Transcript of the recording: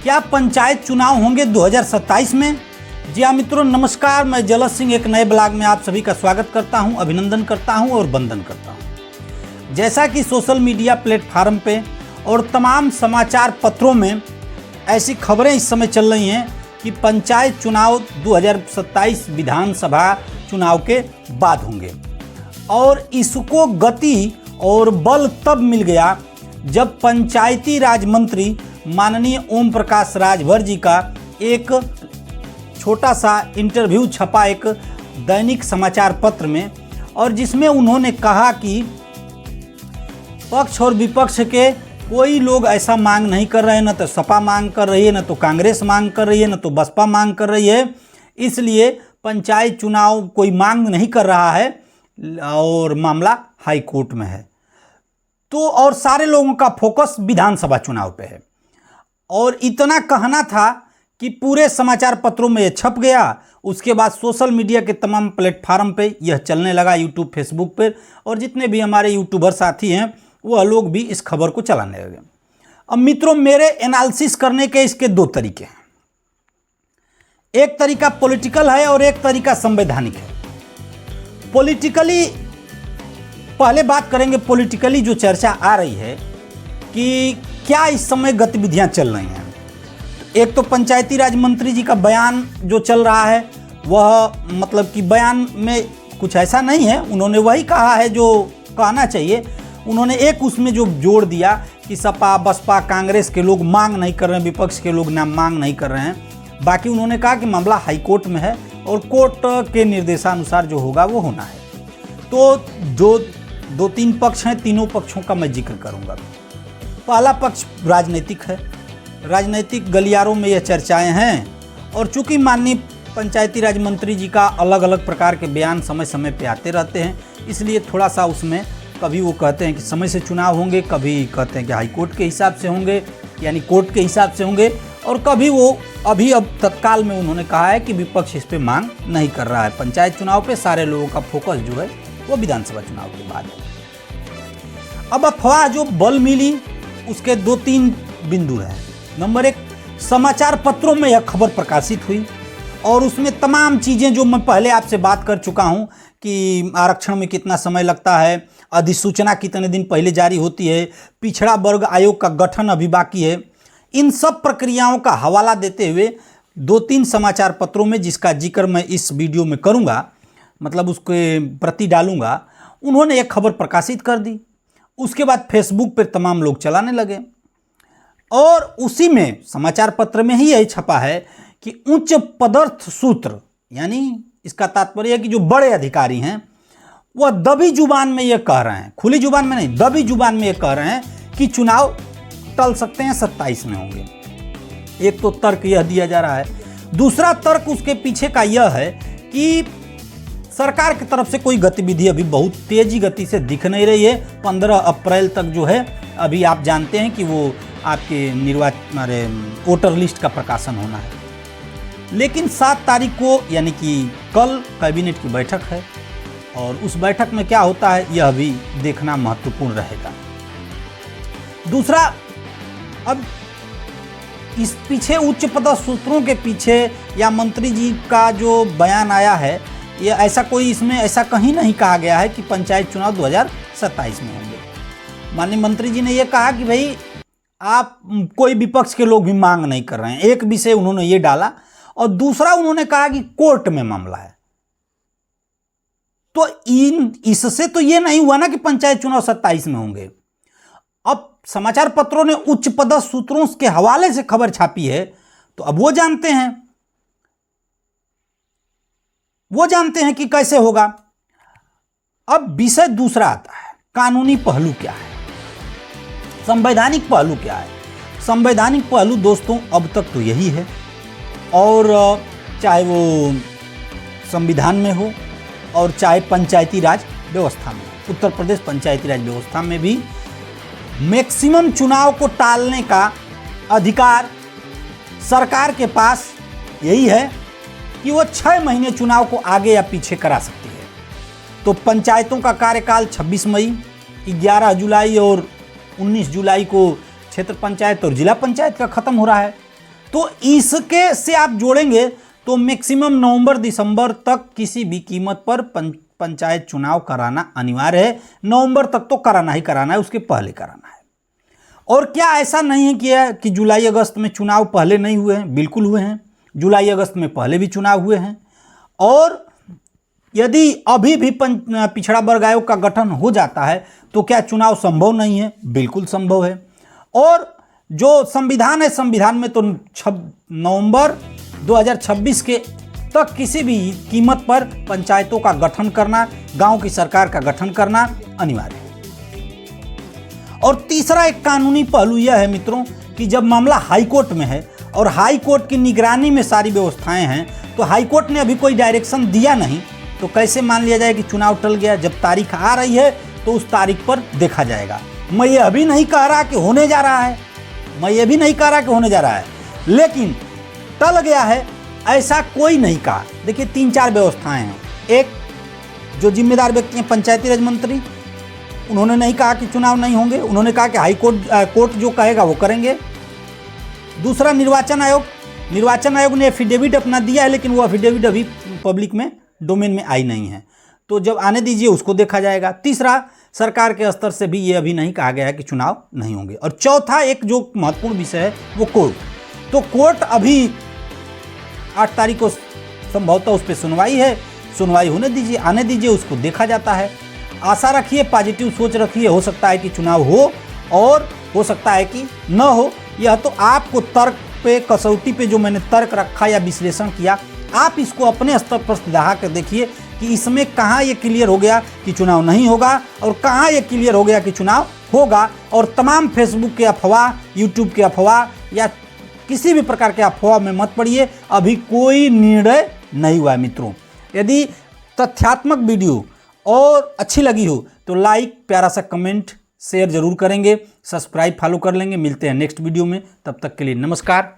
क्या पंचायत चुनाव होंगे 2027 में? जी हाँ मित्रों, नमस्कार। मैं जलस सिंह एक नए ब्लॉग में आप सभी का स्वागत करता हूं, अभिनंदन करता हूं और वंदन करता हूं। जैसा कि सोशल मीडिया प्लेटफार्म पे और तमाम समाचार पत्रों में ऐसी खबरें इस समय चल रही हैं कि पंचायत चुनाव 2027 विधानसभा चुनाव के बाद होंगे और इसको गति और बल तब मिल गया जब पंचायती राज मंत्री माननीय ओम प्रकाश राजभर जी का एक छोटा सा इंटरव्यू छपा एक दैनिक समाचार पत्र में, और जिसमें उन्होंने कहा कि पक्ष और विपक्ष के कोई लोग ऐसा मांग नहीं कर रहे हैं, न तो सपा मांग कर रही है, न तो कांग्रेस मांग कर रही है, न तो बसपा मांग कर रही है, इसलिए पंचायत चुनाव कोई मांग नहीं कर रहा है और मामला हाई कोर्ट में है। तो और सारे लोगों का फोकस विधानसभा चुनाव पे है और इतना कहना था कि पूरे समाचार पत्रों में यह छप गया। उसके बाद सोशल मीडिया के तमाम प्लेटफार्म पे यह चलने लगा, यूट्यूब, फेसबुक पर, और जितने भी हमारे यूट्यूबर साथी हैं वह लोग भी इस खबर को चलाने लगे। अब मित्रों, मेरे एनालिसिस करने के इसके दो तरीके हैं। एक तरीका पॉलिटिकल है और एक तरीका संवैधानिक है। पॉलिटिकली पहले बात करेंगे। पॉलिटिकली जो चर्चा आ रही है कि क्या इस समय गतिविधियां चल रही हैं। एक तो पंचायती राज मंत्री जी का बयान जो चल रहा है वह मतलब कि बयान में कुछ ऐसा नहीं है, उन्होंने वही कहा है जो कहना चाहिए। उन्होंने एक उसमें जो जोड़ दिया कि सपा, बसपा, कांग्रेस के लोग मांग नहीं कर रहे हैं, विपक्ष के लोग ना मांग नहीं कर रहे हैं। बाकी उन्होंने कहा कि मामला हाई कोर्ट में है और कोर्ट के निर्देशानुसार जो होगा वो होना है। तो जो दो तीन पक्ष हैं, तीनों पक्षों का मैं जिक्र करूंगा। पहला पक्ष राजनीतिक है। राजनीतिक गलियारों में यह चर्चाएं हैं और चूंकि माननीय पंचायती राज मंत्री जी का अलग अलग प्रकार के बयान समय समय पे आते रहते हैं, इसलिए थोड़ा सा उसमें कभी वो कहते हैं कि समय से चुनाव होंगे, कभी कहते हैं कि हाई कोर्ट के हिसाब से होंगे, यानी कोर्ट के हिसाब से होंगे, और कभी वो अब तत्काल में उन्होंने कहा है कि विपक्ष इस पर मांग नहीं कर रहा है। पंचायत चुनाव पे सारे लोगों का फोकस जो है वो विधानसभा चुनाव के बाद है। अब अफवाह जो बल मिली उसके दो तीन बिंदु हैं। नंबर एक, समाचार पत्रों में यह खबर प्रकाशित हुई और उसमें तमाम चीज़ें जो मैं पहले आपसे बात कर चुका हूं कि आरक्षण में कितना समय लगता है, अधिसूचना कितने दिन पहले जारी होती है, पिछड़ा वर्ग आयोग का गठन अभी बाकी है, इन सब प्रक्रियाओं का हवाला देते हुए दो तीन समाचार पत्रों में, जिसका जिक्र मैं इस वीडियो में करूंगा, मतलब उसके प्रति डालूंगा, उन्होंने एक खबर प्रकाशित कर दी। उसके बाद फेसबुक पर तमाम लोग चलाने लगे और उसी में समाचार पत्र में ही यही छपा है कि उच्च पदस्थ सूत्र, यानी इसका तात्पर्य है कि जो बड़े अधिकारी हैं वह दबी जुबान में यह कह रहे हैं, खुली जुबान में नहीं, दबी जुबान में यह कह रहे हैं कि चुनाव टल सकते हैं, 27 में होंगे। एक तो तर्क यह दिया जा रहा है। दूसरा तर्क उसके पीछे का यह है कि सरकार की तरफ से कोई गतिविधि अभी बहुत तेजी गति से दिख नहीं रही है। 15 अप्रैल तक जो है, अभी आप जानते हैं कि वो आपके वोटर लिस्ट का प्रकाशन होना है, लेकिन 7 तारीख को यानी कि कल कैबिनेट की बैठक है और उस बैठक में क्या होता है यह भी देखना महत्वपूर्ण रहेगा। दूसरा, अब इस पीछे उच्च पदस्थ सूत्रों के पीछे या मंत्री जी का जो बयान आया है, ये ऐसा कोई इसमें ऐसा कहीं नहीं कहा गया है कि पंचायत चुनाव 2027 में होंगे। माननीय मंत्री जी ने यह कहा कि भाई आप कोई विपक्ष के लोग भी मांग नहीं कर रहे हैं, एक विषय उन्होंने ये डाला, और दूसरा उन्होंने कहा कि कोर्ट में मामला है। तो इससे तो ये नहीं हुआ ना कि पंचायत चुनाव 27 में होंगे। अब समाचार पत्रों ने उच्च पदस्थ सूत्रों के हवाले से खबर छापी है, तो अब वो जानते हैं कि कैसे होगा। अब विषय दूसरा आता है, कानूनी पहलू क्या है, संवैधानिक पहलू क्या है। संवैधानिक पहलू दोस्तों अब तक तो यही है, और चाहे वो संविधान में हो और चाहे पंचायती राज व्यवस्था में। उत्तर प्रदेश पंचायती राज व्यवस्था में भी मैक्सिमम चुनाव को टालने का अधिकार सरकार के पास यही है कि वो 6 महीने चुनाव को आगे या पीछे करा सकती है। तो पंचायतों का कार्यकाल 26 मई, 11 जुलाई और 19 जुलाई को क्षेत्र पंचायत और जिला पंचायत का खत्म हो रहा है। तो इसके से आप जोड़ेंगे तो मैक्सिमम नवंबर दिसंबर तक किसी भी कीमत पर पंचायत चुनाव कराना अनिवार्य है। नवंबर तक तो कराना ही कराना है, उसके पहले कराना है। और क्या ऐसा नहीं है कि जुलाई अगस्त में चुनाव पहले नहीं हुए हैं? बिल्कुल हुए हैं। जुलाई अगस्त में पहले भी चुनाव हुए हैं। और यदि अभी भी पिछड़ा वर्ग आयोग का गठन हो जाता है तो क्या चुनाव संभव नहीं है? बिल्कुल संभव है। और जो संविधान है, संविधान में तो नवंबर 2026 के तक किसी भी कीमत पर पंचायतों का गठन करना, गांव की सरकार का गठन करना अनिवार्य है। और तीसरा एक कानूनी पहलू यह है मित्रों कि जब मामला हाईकोर्ट में है और हाईकोर्ट की निगरानी में सारी व्यवस्थाएं हैं, तो हाईकोर्ट ने अभी कोई डायरेक्शन दिया नहीं, तो कैसे मान लिया जाए कि चुनाव टल गया? जब तारीख आ रही है तो उस तारीख पर देखा जाएगा। मैं ये अभी नहीं कह रहा कि होने जा रहा है, लेकिन टल गया है ऐसा कोई नहीं कहा। देखिए 3-4 व्यवस्थाएं हैं। एक, जो जिम्मेदार व्यक्ति हैं पंचायती राज मंत्री, उन्होंने नहीं कहा कि चुनाव नहीं होंगे, उन्होंने कहा कि कोर्ट जो कहेगा वो करेंगे। दूसरा, निर्वाचन आयोग ने एफिडेविट अपना दिया है, लेकिन वो एफिडेविट अभी पब्लिक में डोमेन में आई नहीं है, तो जब आने दीजिए उसको देखा जाएगा। तीसरा, सरकार के स्तर से भी ये अभी नहीं कहा गया है कि चुनाव नहीं होंगे। और चौथा एक जो महत्वपूर्ण विषय है वो कोर्ट। तो कोर्ट अभी 8 तारीख को संभवतः उस पर सुनवाई है, सुनवाई होने दीजिए, आने दीजिए, उसको देखा जाता है। आशा रखिए, पॉजिटिव सोच रखिए, हो सकता है कि चुनाव हो और हो सकता है कि न हो। यह तो आपको तर्क पे, कसौटी पे जो मैंने तर्क रखा या विश्लेषण किया, आप इसको अपने स्तर पर सुधार कर देखिए कि इसमें कहाँ ये क्लियर हो गया कि चुनाव नहीं होगा और कहाँ ये क्लियर हो गया कि चुनाव होगा। और तमाम फेसबुक के अफवाह, यूट्यूब के अफवाह या किसी भी प्रकार के अफवाह में मत पड़िए। अभी कोई निर्णय नहीं हुआ है मित्रों। यदि तथ्यात्मक वीडियो और अच्छी लगी हो तो लाइक, प्यारा सा कमेंट, शेयर जरूर करेंगे, सब्सक्राइब फॉलो कर लेंगे। मिलते हैं नेक्स्ट वीडियो में, तब तक के लिए नमस्कार।